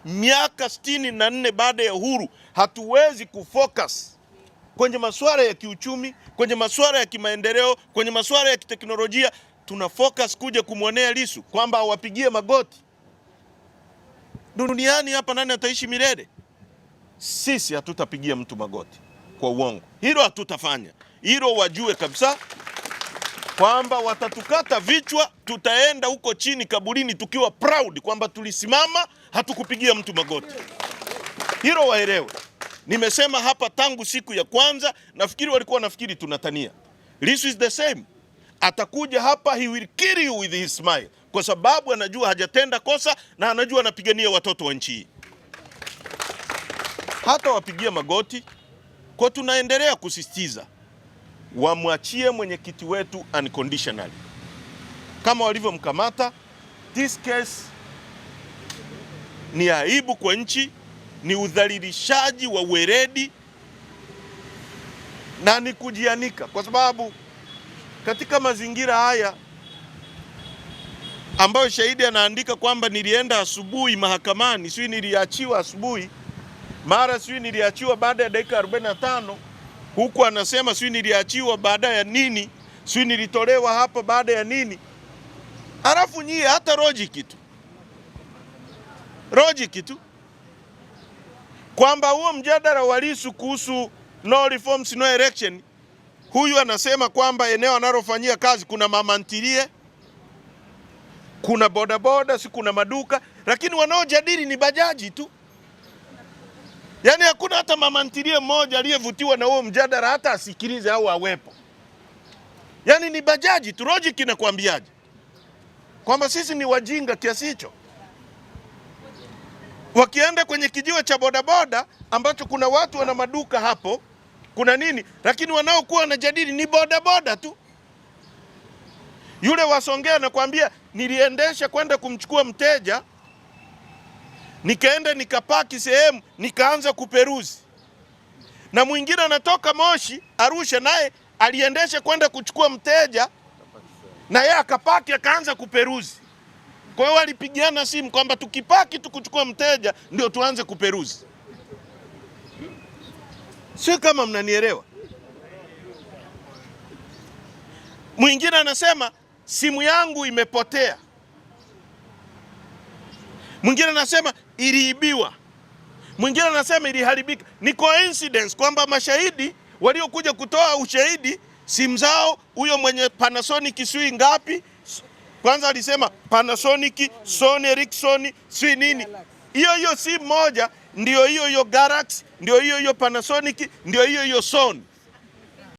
miaka 64 baada ya uhuru, hatuwezi kufocus kwenye masuala ya kiuchumi, kwenye masuala ya kimaendeleo, kwenye masuala ya kiteknolojia. Tuna focus kuja kumwonea Lissu kwamba awapigie magoti. Duniani hapa nani ataishi milele? Sisi hatutapigia mtu magoti kwa uongo. Hilo hatutafanya. Hilo wajue kabisa kwamba watatukata vichwa, tutaenda huko chini kaburini tukiwa proud kwamba tulisimama, hatukupigia mtu magoti. Hilo waelewe. Nimesema hapa tangu siku ya kwanza, nafikiri walikuwa wanafikiri tunatania. Lissu is the same. Atakuja hapa, he will kill you with his smile, kwa sababu anajua hajatenda kosa na anajua anapigania watoto wa nchi hii. Hata wapigia magoti. Kwa tunaendelea kusisitiza wamwachie mwenyekiti wetu unconditionally kama walivyomkamata. This case ni aibu kwa nchi, ni udhalilishaji wa weledi na ni kujianika, kwa sababu katika mazingira haya ambayo shahidi anaandika kwamba nilienda asubuhi mahakamani, sio niliachiwa asubuhi, mara sio niliachiwa baada ya dakika 45, huku anasema sio niliachiwa baada ya nini, sio nilitolewa hapa baada ya nini. Alafu nyie hata logic tu kwamba huo mjadala wa Lissu kuhusu no reforms no election, huyu anasema kwamba eneo analofanyia kazi kuna mama ntilie, kuna bodaboda, si kuna maduka, lakini wanaojadili ni bajaji tu. Yaani hakuna hata mama ntilie mmoja aliyevutiwa na huo mjadala hata asikilize au awepo. Yaani ni bajaji tu. Logic inakwambiaje? Kwamba sisi ni wajinga kiasi hicho? Wakienda kwenye kijiwe cha bodaboda ambacho kuna watu wana maduka hapo, kuna nini, lakini wanaokuwa wanajadili ni bodaboda tu. Yule wasongea anakuambia niliendesha kwenda kumchukua mteja, nikaenda nikapaki sehemu, nikaanza kuperuzi. Na mwingine anatoka Moshi, Arusha, naye aliendesha kwenda kuchukua mteja na yeye akapaki akaanza kuperuzi. Kwa hiyo walipigiana simu kwamba tukipaki tu kuchukua mteja ndio tuanze kuperuzi. Sio kama mnanielewa. Mwingine anasema simu yangu imepotea. Mwingine anasema iliibiwa. Mwingine anasema iliharibika. Ni coincidence kwamba mashahidi waliokuja kutoa ushahidi simu zao, huyo mwenye Panasonic sui ngapi, kwanza alisema Panasonic, Sony Ericsson, sui nini. Hiyo simu moja ndio hiyo Galaxy, ndio hiyo Panasonic, ndio hiyo Sony.